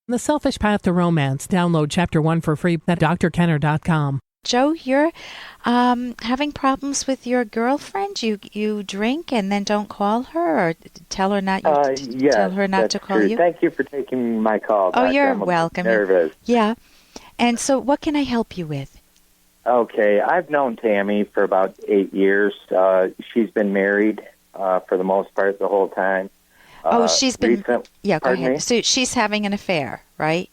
The Selfish Path to Romance. Download Chapter 1 for free at drkenner.com. Joe, you're having problems with your girlfriend. You drink and then don't call her, or tell her not. Yes, tell her not to call true. you. Thank you for taking my call. Oh, Doctor. you're I'm welcome. Nervous. Yeah. And so, what can I help you with? Okay, I've known Tammy for about 8 years. She's been married for the most part the whole time. She's been. Yeah, go ahead. Me? So she's having an affair, right?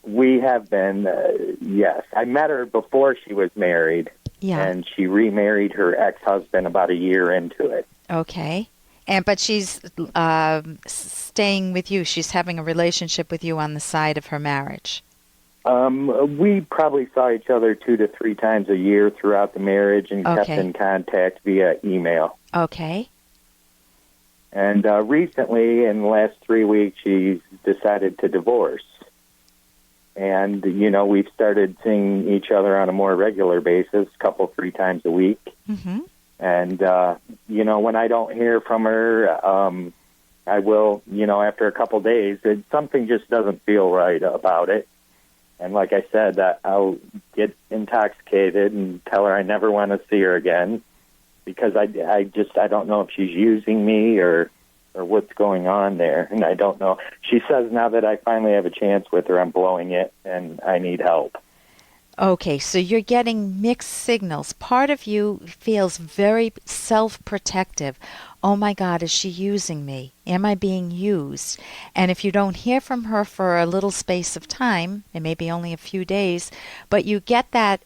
We have been, yes. I met her before she was married, and she remarried her ex-husband about a year into it. Okay. But she's staying with you. She's having a relationship with you on the side of her marriage. We probably saw each other 2 to 3 times a year throughout the marriage and kept in contact via email. Okay. And recently, in the last 3 weeks, she's decided to divorce. And, we've started seeing each other on a more regular basis, 3 times a week. Mm-hmm. And, when I don't hear from her, I will, after a couple days, something just doesn't feel right about it. And like I said, I'll get intoxicated and tell her I never want to see her again because I don't know if she's using me or what's going on there, and I don't know. She says now that I finally have a chance with her, I'm blowing it, and I need help. Okay, so you're getting mixed signals. Part of you feels very self-protective. Oh my God, is she using me? Am I being used? And if you don't hear from her for a little space of time, it may be only a few days, but you get that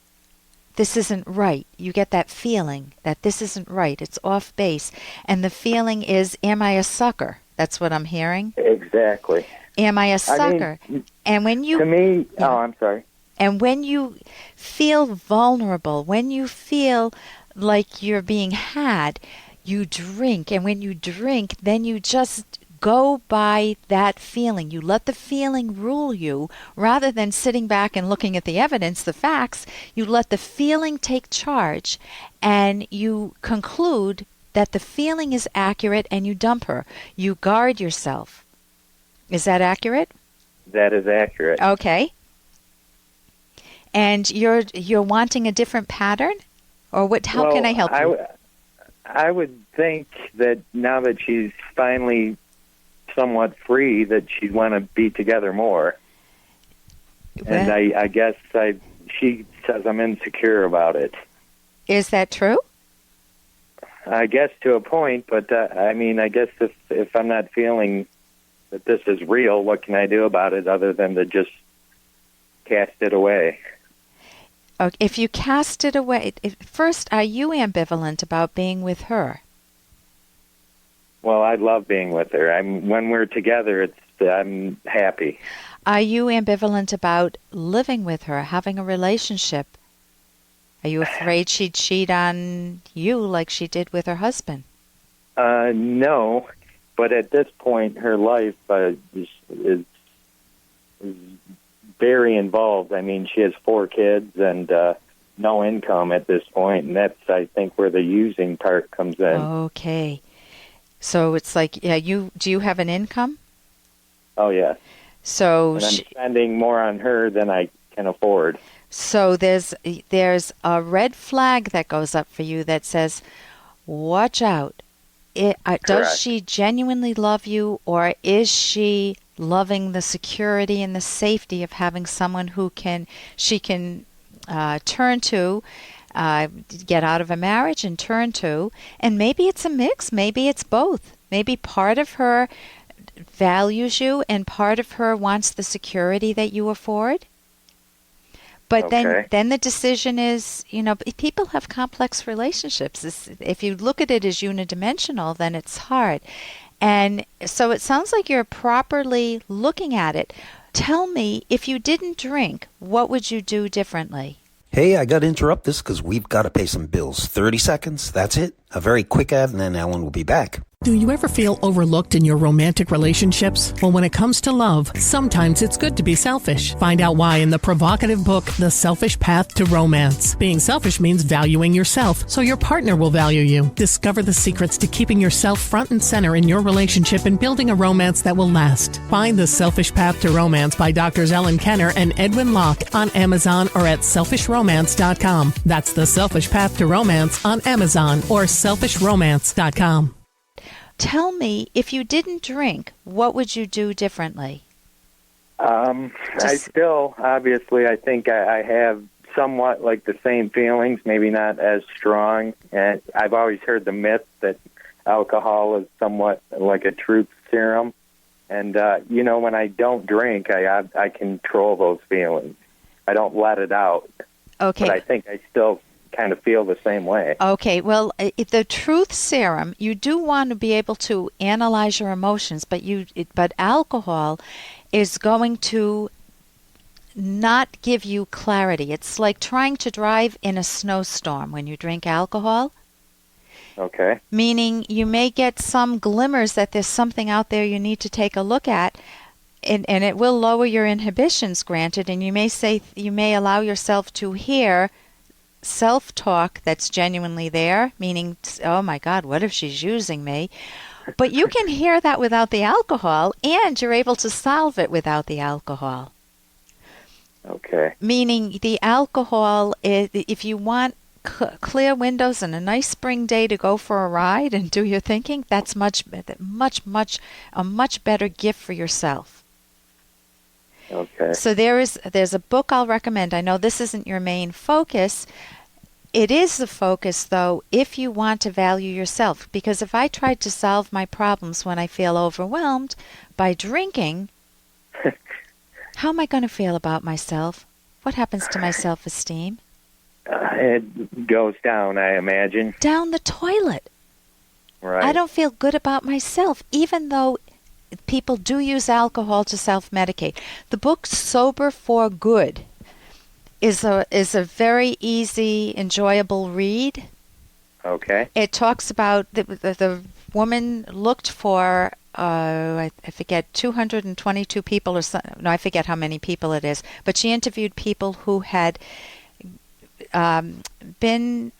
this isn't right. You get that feeling that this isn't right. It's off base. And the feeling is, am I a sucker? That's what I'm hearing. Exactly. Am I a sucker? And when you... To me... Oh, I'm sorry. And when you feel vulnerable, when you feel like you're being had, you drink. And when you drink, then you just go by that feeling. You let the feeling rule you rather than sitting back and looking at the evidence, the facts. You let the feeling take charge and you conclude that the feeling is accurate and you dump her. You guard yourself. Is that accurate? That is accurate. Okay. And you're wanting a different pattern? Or what? How can I help you? I would think that now that she's finally somewhat free, that she'd want to be together more. And I guess she says I'm insecure about it. Is that true? I guess to a point, but I guess if I'm not feeling that this is real, what can I do about it other than to just cast it away? Okay, if you cast it away, first, are you ambivalent about being with her? Well, I love being with her. When we're together, I'm happy. Are you ambivalent about living with her, having a relationship? Are you afraid she'd cheat on you like she did with her husband? No, but at this point, her life is very involved. I mean, she has 4 kids and no income at this point, and that's, I think, where the using part comes in. Okay. So it's like, do you have an income? Oh, yeah. So and I'm spending more on her than I can afford. So there's a red flag that goes up for you that says, watch out. Does she genuinely love you, or is she loving the security and the safety of having someone who she can turn to, get out of a marriage and turn to? And maybe it's a mix. Maybe it's both. Maybe part of her values you and part of her wants the security that you afford. But then the decision is, people have complex relationships. If you look at it as unidimensional, then it's hard. And so it sounds like you're properly looking at it. Tell me, if you didn't drink, what would you do differently? Hey, I got to interrupt this because we've got to pay some bills. 30 seconds, that's it. a very quick ad, and then Ellen will be back. Do you ever feel overlooked in your romantic relationships? Well, when it comes to love, sometimes it's good to be selfish. Find out why in the provocative book, The Selfish Path to Romance. Being selfish means valuing yourself, so your partner will value you. Discover the secrets to keeping yourself front and center in your relationship and building a romance that will last. Find The Selfish Path to Romance by Drs. Ellen Kenner and Edwin Locke on Amazon or at selfishromance.com. That's The Selfish Path to Romance on Amazon or selfishromance.com. Tell me, if you didn't drink, what would you do differently? I still, obviously, I think I have somewhat like the same feelings, maybe not as strong. And I've always heard the myth that alcohol is somewhat like a truth serum. And, when I don't drink, I control those feelings. I don't let it out. Okay. But I think I still kind of feel the same way. Okay, well, the truth serum, you do want to be able to analyze your emotions, but alcohol is going to not give you clarity. It's like trying to drive in a snowstorm when you drink alcohol. Okay. Meaning you may get some glimmers that there's something out there you need to take a look at, and it will lower your inhibitions, granted, and you may allow yourself to hear self-talk that's genuinely there, meaning, oh my God, what if she's using me? But you can hear that without the alcohol, and you're able to solve it without the alcohol. Okay. Meaning the alcohol, if you want clear windows and a nice spring day to go for a ride and do your thinking, that's a much better gift for yourself. Okay. So there's a book I'll recommend. I know this isn't your main focus. It is the focus, though, if you want to value yourself. Because if I tried to solve my problems when I feel overwhelmed by drinking, how am I going to feel about myself? What happens to my self-esteem? It goes down, I imagine. Down the toilet. Right. I don't feel good about myself, even though people do use alcohol to self-medicate. The book Sober for Good is a very easy, enjoyable read. Okay. It talks about the woman looked for, I forget, 222 people or something. No, I forget how many people it is. But she interviewed people who had been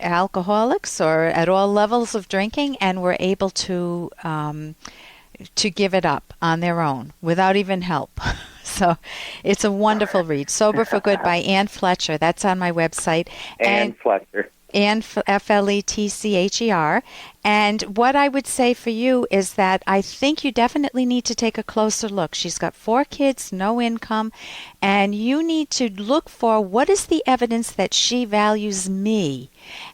alcoholics or at all levels of drinking and were able to give it up on their own without even help. So it's a wonderful read. Sober for Good by Ann Fletcher. That's on my website. Ann Fletcher. Ann, Fletcher. And what I would say for you is that I think you definitely need to take a closer look. She's got 4 kids, no income, and you need to look for what is the evidence that she values me,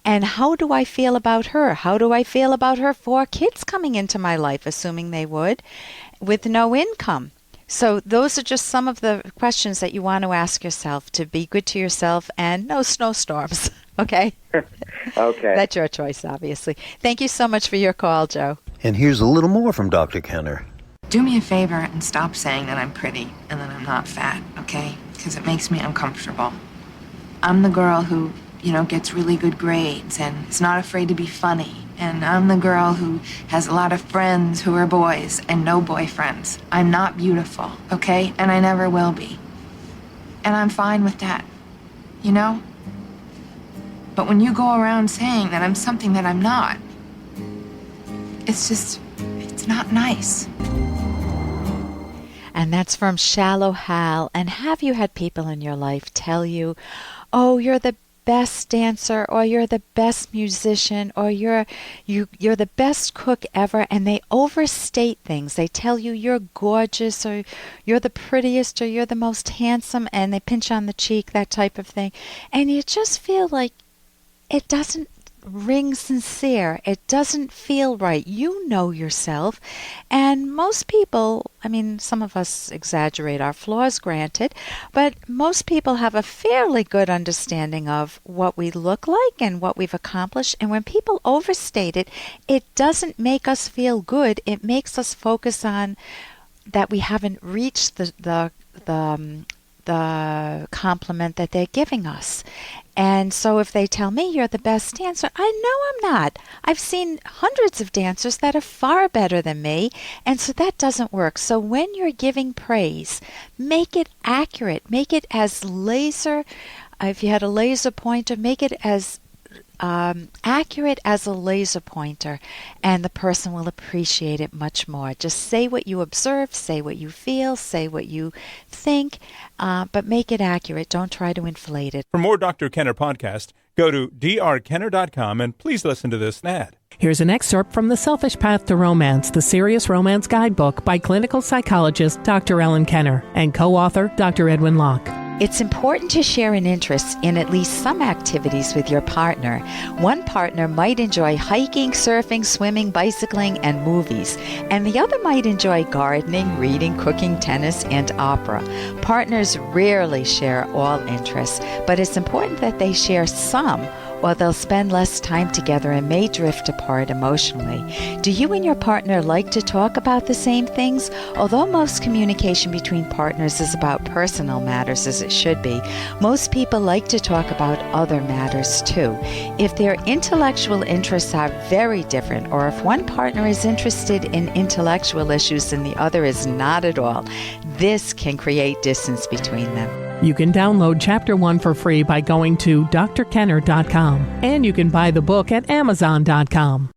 and how do I feel about her? How do I feel about her 4 kids coming into my life, assuming they would, with no income? So those are just some of the questions that you want to ask yourself to be good to yourself, and no snowstorms. Okay? Okay. That's your choice, obviously. Thank you so much for your call, Joe. And here's a little more from Dr. Kenner. Do me a favor and stop saying that I'm pretty and that I'm not fat, okay? Because it makes me uncomfortable. I'm the girl who, gets really good grades and is not afraid to be funny. And I'm the girl who has a lot of friends who are boys and no boyfriends. I'm not beautiful, okay? And I never will be. And I'm fine with that, But when you go around saying that I'm something that I'm not, it's not nice. And that's from Shallow Hal. And have you had people in your life tell you, oh, you're the best dancer, or you're the best musician, or you're the best cook ever, and they overstate things. They tell you you're gorgeous, or you're the prettiest, or you're the most handsome, and they pinch on the cheek, that type of thing. And you just feel like it doesn't ring sincere. It doesn't feel right. You know yourself. And most people, some of us exaggerate our flaws, granted, but most people have a fairly good understanding of what we look like and what we've accomplished. And when people overstate it, it doesn't make us feel good. It makes us focus on that we haven't reached the the compliment that they're giving us. And so if they tell me you're the best dancer, I know I'm not. I've seen hundreds of dancers that are far better than me, and so that doesn't work. So when you're giving praise, make it accurate. Make it as laser, if you had a laser pointer, make it as accurate as a laser pointer, and the person will appreciate it much more. Just say what you observe, say what you feel, say what you think, but make it accurate. Don't try to inflate it. For more Dr. Kenner podcast, go to drkenner.com and please listen to this ad. Here's an excerpt from The Selfish Path to Romance, the Serious Romance Guidebook by clinical psychologist Dr. Ellen Kenner and co-author Dr. Edwin Locke. It's important to share an interest in at least some activities with your partner. One partner might enjoy hiking, surfing, swimming, bicycling, and movies, and the other might enjoy gardening, reading, cooking, tennis, and opera. Partners rarely share all interests, but it's important that they share some, or they'll spend less time together and may drift apart emotionally. Do you and your partner like to talk about the same things? Although most communication between partners is about personal matters, as it should be, most people like to talk about other matters too. If their intellectual interests are very different, or if one partner is interested in intellectual issues and the other is not at all, this can create distance between them. You can download Chapter 1 for free by going to drkenner.com, and you can buy the book at amazon.com.